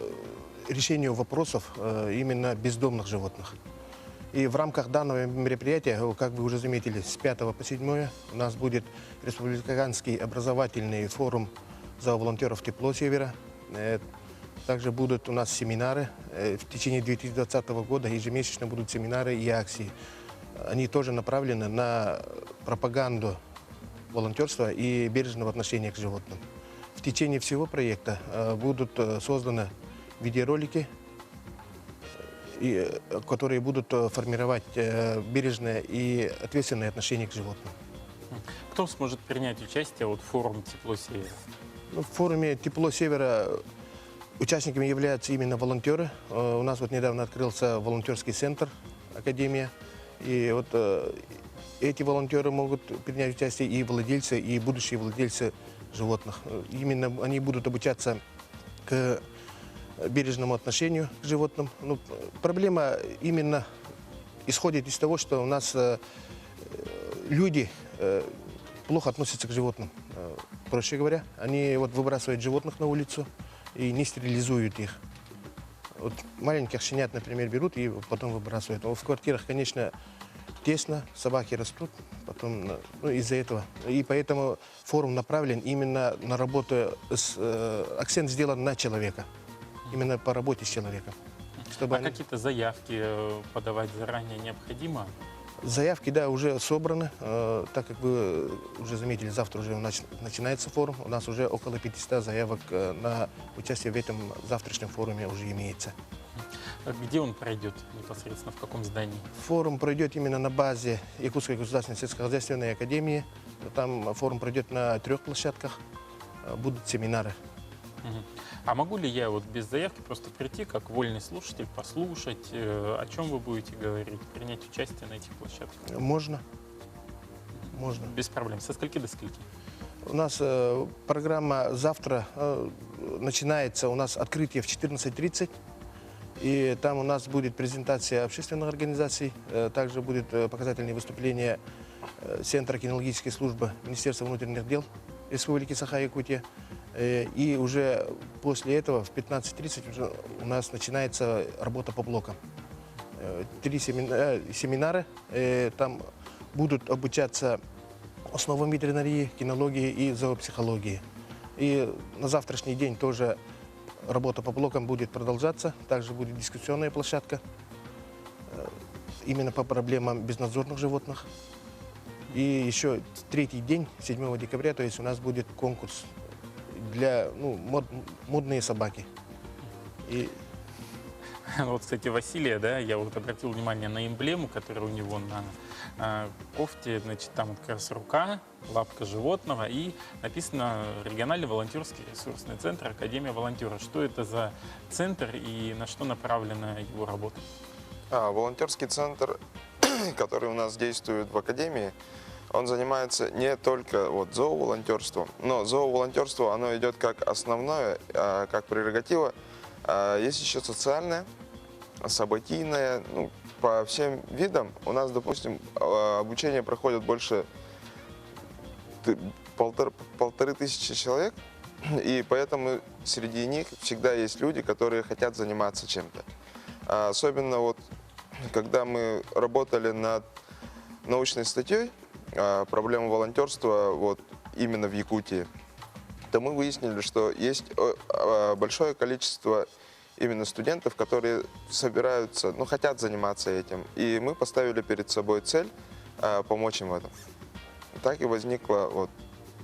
решению вопросов именно бездомных животных. И в рамках данного мероприятия, как вы уже заметили, с 5 по 7 у нас будет республиканский образовательный форум за волонтеров «Тепло Севера». Также будут у нас семинары. В течение 2020 года ежемесячно будут семинары и акции. Они тоже направлены на пропаганду волонтерства и бережного отношения к животным. В течение всего проекта будут созданы видеоролики, которые будут формировать бережное и ответственное отношение к животным. Кто сможет принять участие в форуме «Тепло Севера»? В форуме «Тепло Севера» участниками являются именно волонтеры. У нас недавно открылся волонтерский центр Академия. И эти волонтеры могут принять участие, и владельцы, и будущие владельцы животных. Именно они будут обучаться к бережному отношению к животным. Проблема именно исходит из того, что у нас люди плохо относятся к животным. Проще говоря, они выбрасывают животных на улицу и не стерилизуют их. Маленьких щенят, например, берут и потом выбрасывают. В квартирах, конечно, тесно, собаки растут, потом из-за этого. И поэтому форум направлен именно на работу, акцент сделан на человека. Именно по работе с человеком. Какие-то заявки подавать заранее необходимо? Заявки, да, уже собраны. Так как вы уже заметили, завтра уже начинается форум. У нас уже около 500 заявок на участие в этом завтрашнем форуме уже имеется. Где он пройдет непосредственно, в каком здании? Форум пройдет именно на базе Якутской государственной сельскохозяйственной академии. Там форум пройдет на 3 площадках. Будут семинары. А могу ли я без заявки просто прийти, как вольный слушатель, послушать, о чем вы будете говорить, принять участие на этих площадках? Можно. Можно. Без проблем. Со скольки до скольки? У нас программа завтра начинается, у нас открытие в 14:30. И там у нас будет презентация общественных организаций, также будет показательные выступления Центра кинологической службы Министерства внутренних дел Республики Саха-Якутия. И уже после этого в 15:30 у нас начинается работа по блокам. 3 семинара, там будут обучаться основам ветеринарии, кинологии и зоопсихологии. И на завтрашний день тоже работа по блокам будет продолжаться. Также будет дискуссионная площадка именно по проблемам безнадзорных животных. И еще 3-й день, 7 декабря, то есть у нас будет конкурс для модные собаки. Кстати, Василия, да, я обратил внимание на эмблему, которая у него на кофте, значит, там как раз рука, лапка животного, и написано «Региональный волонтерский ресурсный центр Академия волонтера». Что это за центр и на что направлена его работа? Волонтерский центр, который у нас действует в Академии, он занимается не только зооволонтерством, но зооволонтерство, оно идет как основное, как прерогатива. Есть еще социальное, событийное, по всем видам. У нас, допустим, обучение проходит больше 1500 человек, и поэтому среди них всегда есть люди, которые хотят заниматься чем-то. Особенно когда мы работали над научной статьей «Проблема волонтерства именно в Якутии», то мы выяснили, что есть большое количество именно студентов, которые собираются, хотят заниматься этим. И мы поставили перед собой цель помочь им в этом. так и возникла вот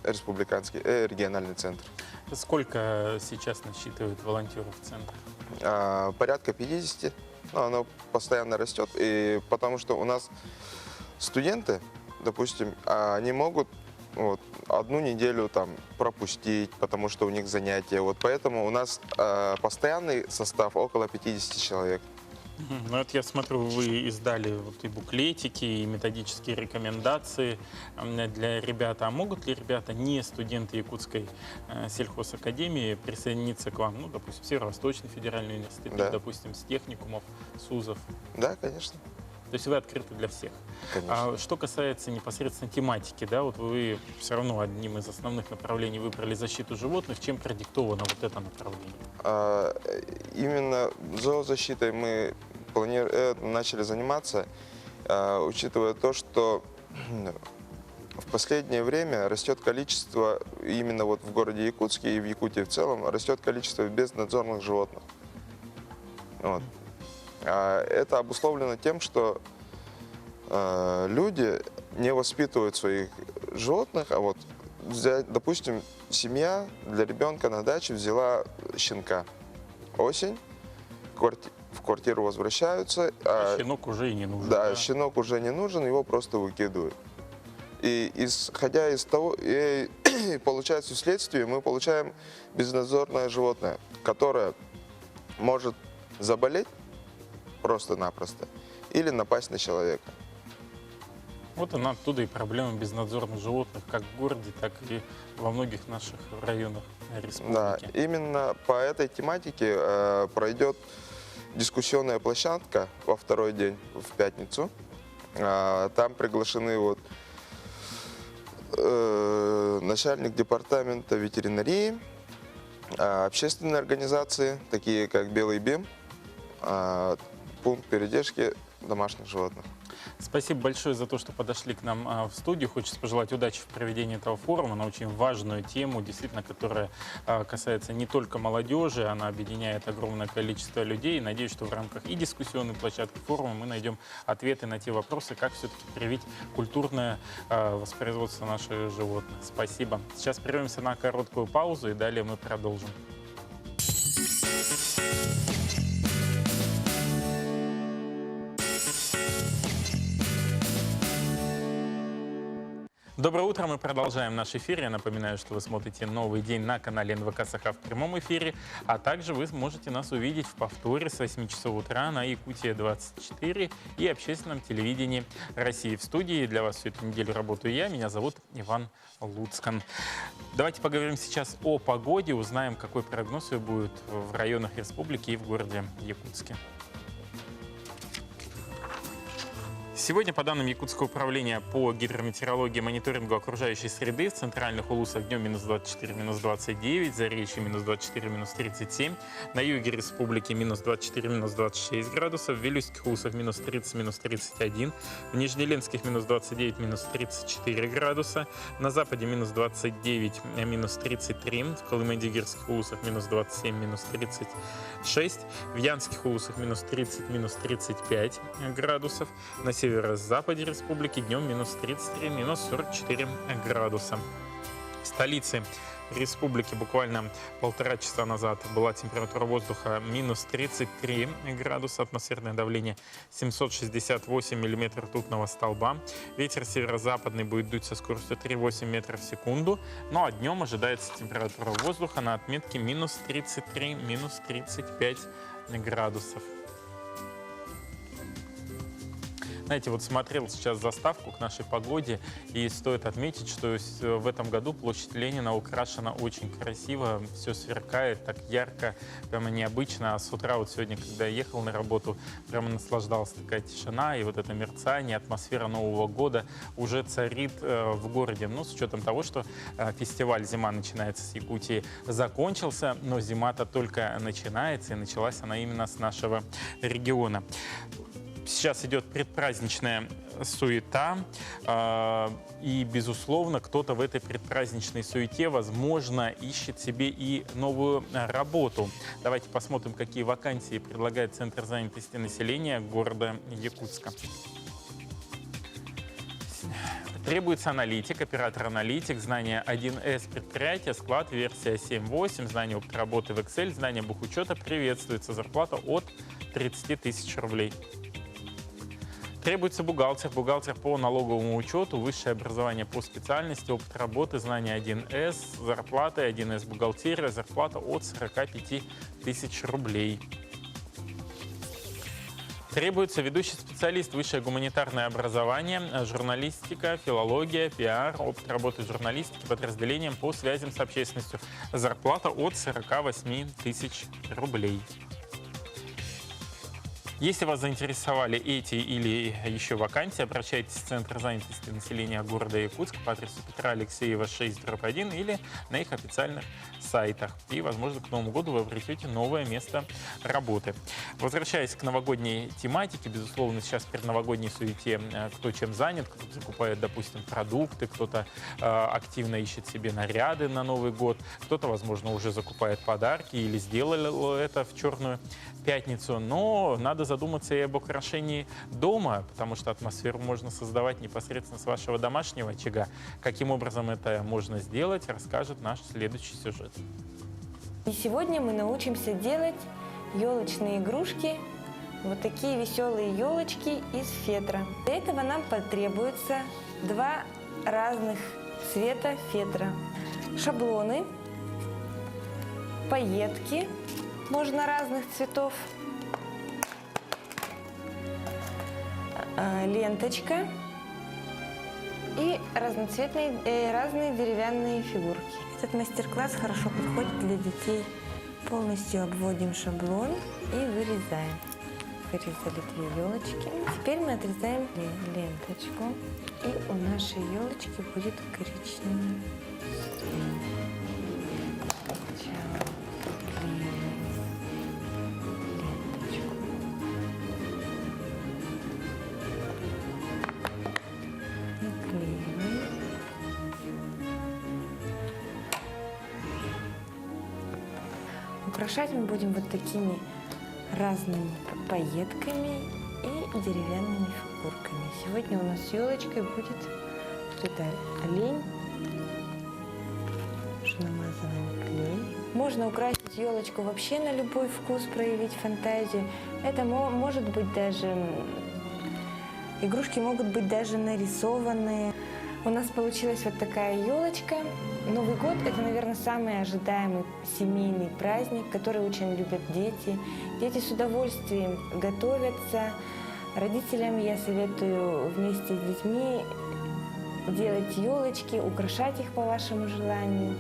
республиканский региональный центр. Сколько сейчас насчитывает волонтеров центр? Порядка 50, но оно постоянно растет, и потому что у нас студенты, допустим, они могут вот, одну неделю там пропустить, потому что у них занятия. Вот поэтому у нас постоянный состав около 50 человек. Ну, вот я смотрю, вы издали вот и буклетики, и методические рекомендации для ребят. А могут ли ребята, не студенты Якутской сельхозакадемии, присоединиться к вам? Ну, допустим, Северо-Восточный федеральный университет, Да. допустим, с техникумов, СУЗов? Да, конечно. То есть вы открыты для всех. Конечно. А что касается непосредственно тематики, да, вот вы все равно одним из основных направлений выбрали защиту животных. Чем продиктовано вот это направление? Именно зоозащитой мы начали заниматься, учитывая то, что в последнее время растет количество, именно вот в городе Якутске и в Якутии в целом, растет количество безнадзорных животных. Вот. Это обусловлено тем, что люди не воспитывают своих животных, а вот взять, допустим, семья для ребенка на даче взяла щенка. Осень, в квартиру возвращаются. Щенок уже и не нужен. Да, щенок уже не нужен, его просто выкидывают. И исходя из того, и получается вследствие, мы получаем безнадзорное животное, которое может заболеть просто-напросто или напасть на человека. Вот она оттуда и проблема безнадзорных животных, как в городе, так и во многих наших районах республики. Да, именно по этой тематике пройдет дискуссионная площадка во второй день, в пятницу. Там приглашены вот, начальник департамента ветеринарии, общественные организации, такие как «Белый БИМ», пункт передержки домашних животных. Спасибо большое за то, что подошли к нам в студию. Хочется пожелать удачи в проведении этого форума на очень важную тему, действительно, которая касается не только молодежи, она объединяет огромное количество людей. Надеюсь, что в рамках и дискуссионной площадки форума мы найдем ответы на те вопросы, как все-таки привить культурное воспроизводство наших животных. Спасибо. Сейчас прервемся на короткую паузу и далее мы продолжим. Доброе утро, мы продолжаем наш эфир. Я напоминаю, что вы смотрите «Новый день» на канале НВК Саха в прямом эфире, а также вы можете нас увидеть в повторе с 8 часов утра на Якутия-24 и общественном телевидении России. В студии для вас всю эту неделю работаю я, меня зовут Иван Луцкан. Давайте поговорим сейчас о погоде, узнаем, какой прогноз будет в районах республики и в городе Якутске. Сегодня, по данным Якутского управления по гидрометеорологии и мониторингу окружающей среды, в центральных улусах днем минус 24, минус 29, Заречье минус 24, минус 37, на юге республики минус 24, минус 26 градусов, в Вилюйских улусах минус 30, минус 31, в Нижнеленских минус 29, минус 34 градуса, на западе минус 29, минус 33, в Колымы-Дигирских улусах минус 27, минус 36, в Янских улусах минус 30, минус 35 градусов, на северо-западе республики днем минус 33, минус 44 градуса. В столице республики буквально полтора часа назад была температура воздуха минус 33 градуса, атмосферное давление 768 миллиметров ртутного столба. Ветер северо-западный будет дуть со скоростью 3,8 метров в секунду. Ну а днем ожидается температура воздуха на отметке минус 33, минус 35 градусов. Знаете, вот смотрел сейчас заставку к нашей погоде, и стоит отметить, что в этом году площадь Ленина украшена очень красиво, все сверкает так ярко, прямо необычно. А с утра вот сегодня, когда я ехал на работу, прямо наслаждался, такая тишина и вот это мерцание, атмосфера Нового года уже царит в городе. Ну, с учетом того, что фестиваль «Зима начинается с Якутии» закончился, но зима-то только начинается, и началась она именно с нашего региона. Сейчас идет предпраздничная суета, и, безусловно, кто-то в этой предпраздничной суете, возможно, ищет себе и новую работу. Давайте посмотрим, какие вакансии предлагает Центр занятости населения города Якутска. Требуется аналитик, оператор-аналитик, знание 1С предприятия, склад, версия 7.8, знание опыта работы в Excel, знание бухучета. Приветствуется зарплата от 30 тысяч рублей. Требуется бухгалтер, бухгалтер по налоговому учету, высшее образование по специальности, опыт работы, знание 1С, зарплата 1С бухгалтерия, зарплата от 45 тысяч рублей. Требуется ведущий специалист, высшее гуманитарное образование, журналистика, филология, пиар, опыт работы в журналистике, подразделением по связям с общественностью. Зарплата от 48 тысяч рублей. Если вас заинтересовали эти или еще вакансии, обращайтесь в Центр занятости населения города Якутска по адресу Петра Алексеева 6/1 или на их официальных сайтах. И, возможно, к Новому году вы обретете новое место работы. Возвращаясь к новогодней тематике, безусловно, сейчас в предновогодней суете кто чем занят, кто-то закупает, допустим, продукты, кто-то активно ищет себе наряды на Новый год, кто-то, возможно, уже закупает подарки или сделал это в Черную пятницу. Но надо задуматься и об украшении дома, потому что атмосферу можно создавать непосредственно с вашего домашнего очага. Каким образом это можно сделать, расскажет наш следующий сюжет. И сегодня мы научимся делать елочные игрушки, вот такие веселые елочки из фетра. Для этого нам потребуется 2 разных цвета фетра, шаблоны, пайетки, можно разных цветов, ленточка и разные деревянные фигурки. Этот мастер-класс хорошо подходит для детей. Полностью обводим шаблон и вырезаем. Вырезали 2 елочки. Теперь мы отрезаем ленточку. И у нашей елочки будет коричневый. Украшать мы будем вот такими разными пайетками и деревянными фигурками. Сегодня у нас елочкой будет вот это олень, что намазываем клей. Можно украсить елочку вообще на любой вкус, проявить фантазию. Это может быть даже, игрушки могут быть даже нарисованные. У нас получилась вот такая елочка. Новый год – это, наверное, самый ожидаемый семейный праздник, который очень любят дети. Дети с удовольствием готовятся. Родителям я советую вместе с детьми делать елочки, украшать их по вашему желанию.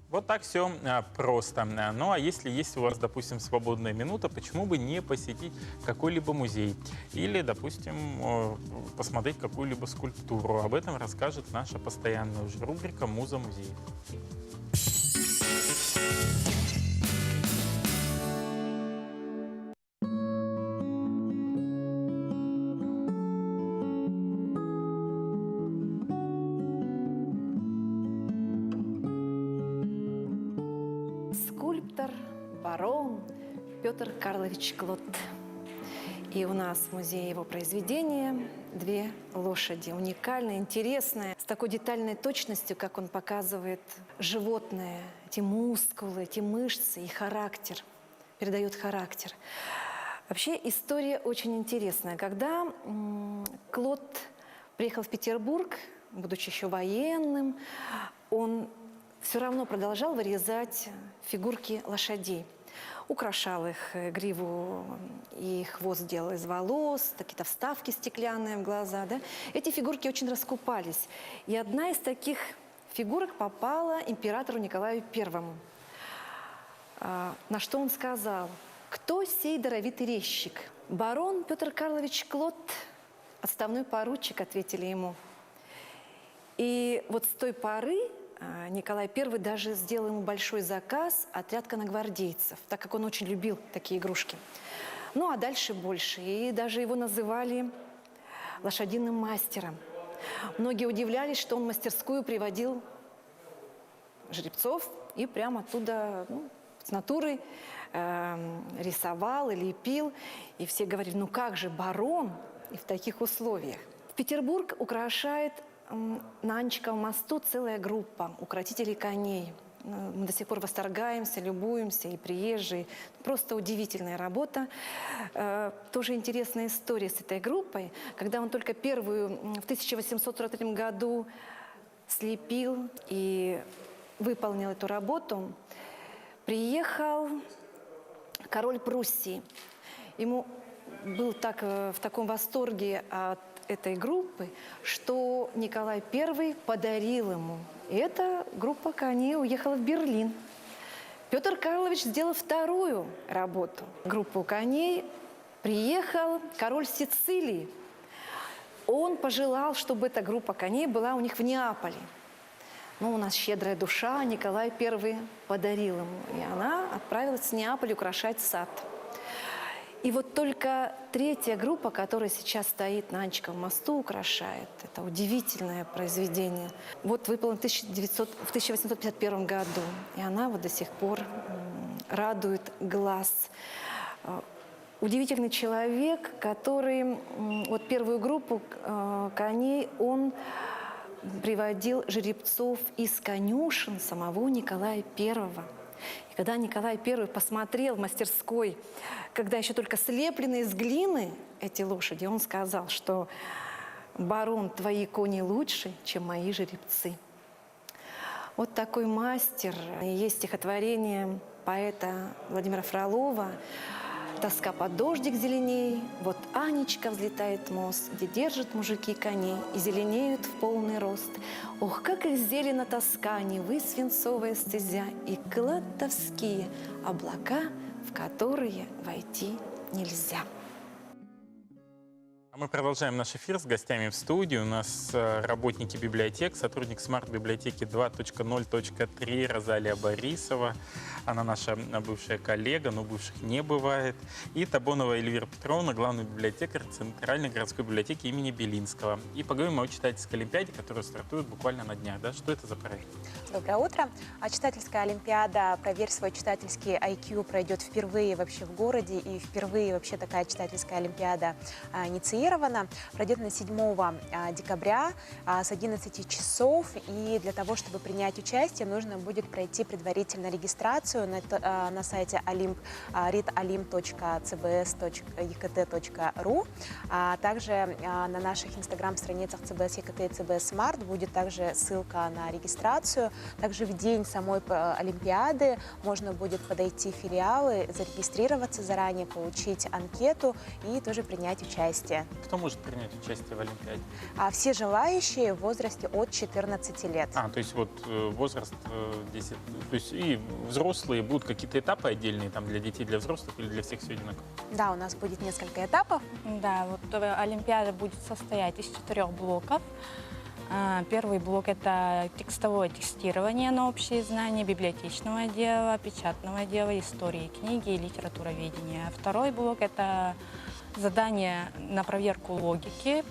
Вот так все просто. Ну а если есть у вас, допустим, свободная минута, почему бы не посетить какой-либо музей? Или, допустим, посмотреть какую-либо скульптуру? Об этом расскажет наша постоянная уже рубрика «Муза музея». Скульптор, барон Петр Карлович Клод. И у нас в музее его произведения 2 лошади. Уникальные, интересные, с такой детальной точностью, как он показывает животное, эти мускулы, эти мышцы и характер, передает характер. Вообще история очень интересная. Когда Клод приехал в Петербург, будучи еще военным, он все равно продолжал вырезать фигурки лошадей. Украшал их гриву и хвост делал из волос, какие-то вставки стеклянные в глаза. Да? Эти фигурки очень раскупались. И одна из таких фигурок попала императору Николаю I. На что он сказал: «Кто сей даровитый резчик?» «Барон Петр Карлович Клод, отставной поручик», ответили ему. И вот с той поры Николай I даже сделал ему большой заказ – отряд конногвардейцев, так как он очень любил такие игрушки. Ну а дальше больше. И даже его называли лошадиным мастером. Многие удивлялись, что он в мастерскую приводил жеребцов и прямо оттуда с натуры рисовал и лепил. И все говорили, ну как же барон и в таких условиях. Петербург украшает на Анчиковом мосту целая группа укротителей коней. Мы до сих пор восторгаемся, любуемся, и приезжие. Просто удивительная работа. Тоже интересная история с этой группой. Когда он только первую в 1843 году слепил и выполнил эту работу, приехал король Пруссии. Ему был в таком восторге от этой группы, что Николай I подарил ему. И эта группа коней уехала в Берлин. Петр Карлович сделал вторую работу. Группу коней приехал король Сицилии. Он пожелал, чтобы эта группа коней была у них в Неаполе. Ну, у нас щедрая душа, Николай I подарил ему. И она отправилась в Неаполь украшать сад. И вот только третья группа, которая сейчас стоит на Анчиковом мосту, украшает. Это удивительное произведение. Вот выполнено в 1851 году. И она вот до сих пор радует глаз. Удивительный человек, который вот первую группу коней, он приводил жеребцов из конюшен самого Николая I. И когда Николай I посмотрел в мастерской, когда еще только слеплены из глины эти лошади, он сказал, что «Барон, твои кони лучше, чем мои жеребцы». Вот такой мастер. Есть стихотворение поэта Владимира Фролова «Тоска под дождик зеленей, вот Анечка взлетает мост, где держат мужики коней и зеленеют в полный рост. Ох, как их зелена тоска, Невы свинцовая стезя и кладовские облака, в которые войти нельзя». Мы продолжаем наш эфир с гостями в студии. У нас работники библиотек, сотрудник смарт-библиотеки 2.0.3 Розалия Борисова. Она наша бывшая коллега, но бывших не бывает. И Табонова Эльвира Петровна, главный библиотекарь Центральной городской библиотеки имени Белинского. И поговорим о читательской олимпиаде, которая стартует буквально на днях. Да? Что это за проект? Доброе утро. Читательская олимпиада «Проверь свой читательский IQ» пройдет впервые вообще в городе. И впервые вообще такая читательская олимпиада инициирована. Пройдет на 7 декабря с 11 часов. И для того, чтобы принять участие, нужно будет пройти предварительно регистрацию на сайте readalim.cbs.ekt.ru. Также на наших инстаграм-страницах CBS EKT и CBS Smart будет также ссылка на регистрацию. Также в день самой олимпиады можно будет подойти в филиалы, зарегистрироваться заранее, получить анкету и тоже принять участие. Кто может принять участие в олимпиаде? Все желающие в возрасте от 14 лет. То есть вот возраст 10, то есть и взрослые, будут какие-то этапы отдельные там для детей, для взрослых или для всех все одинаково? Да, у нас будет несколько этапов. Да, вот олимпиада будет состоять из 4 блоков. Первый блок – это текстовое тестирование на общие знания библиотечного дела, печатного дела, истории книги и литературоведения. Второй блок – это задание на проверку логики,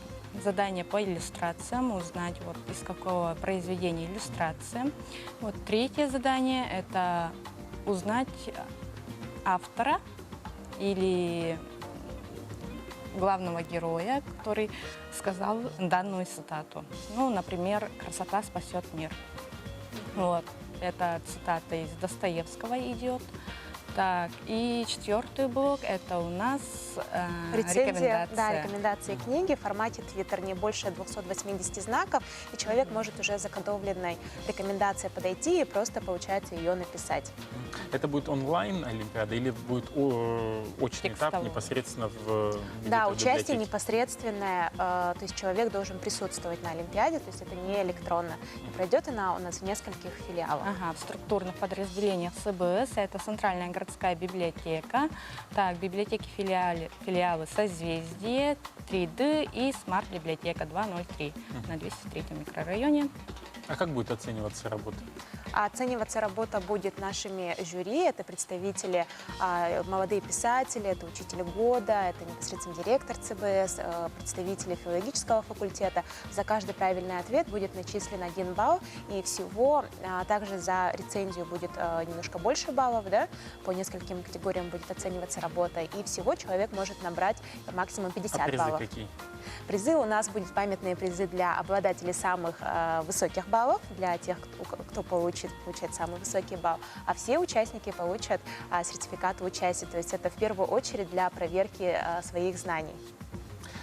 задание по иллюстрациям, узнать, вот, из какого произведения иллюстрация. Вот, третье задание – это узнать автора или главного героя, который сказал данную цитату. Ну, например, «Красота спасет мир». Вот, это цитата из Достоевского идет. Так, и 4-й блок – это у нас рекомендация. Да, рекомендации книги в формате Twitter, не больше 280 знаков, и человек может уже заготовленной рекомендацией подойти и просто, получается, ее написать. Это будет онлайн олимпиада или будет очный этап непосредственно в Да, участие непосредственное, то есть человек должен присутствовать на олимпиаде, то есть это не электронно. И пройдет она у нас в нескольких филиалах. Ага, в структурных подразделениях ЦБС, это Центральная городская библиотека, так, библиотеки филиалы «Созвездие», 3D и смарт-библиотека 203 на 203 микрорайоне. А как будет оцениваться работа? Оцениваться работа будет нашими жюри. Это представители, молодые писатели, это учители года, это непосредственно директор ЦБС, представители филологического факультета. За каждый правильный ответ будет начислен 1 балл. И всего также за рецензию будет немножко больше баллов, да? По нескольким категориям будет оцениваться работа. И всего человек может набрать максимум 50 призы баллов. какие? Призы у нас будут памятные призы для обладателей самых высоких баллов, для тех, кто получает самый высокий балл. А все участники получат сертификат участия. То есть это в первую очередь для проверки своих знаний.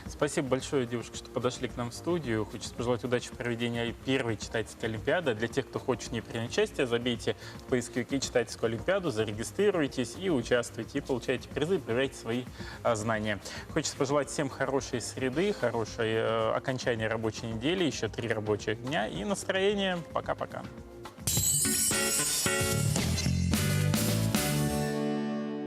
Спасибо большое, девушка, что подошли к нам в студию. Хочется пожелать удачи в проведении первой читательской олимпиады. Для тех, кто хочет в ней принять участие, забейте в поисковике читательскую олимпиаду, зарегистрируйтесь и участвуйте, и получайте призы, проверяйте свои знания. Хочется пожелать всем хорошей среды, хорошей окончания рабочей недели, еще 3 рабочих дня и настроения. Пока-пока.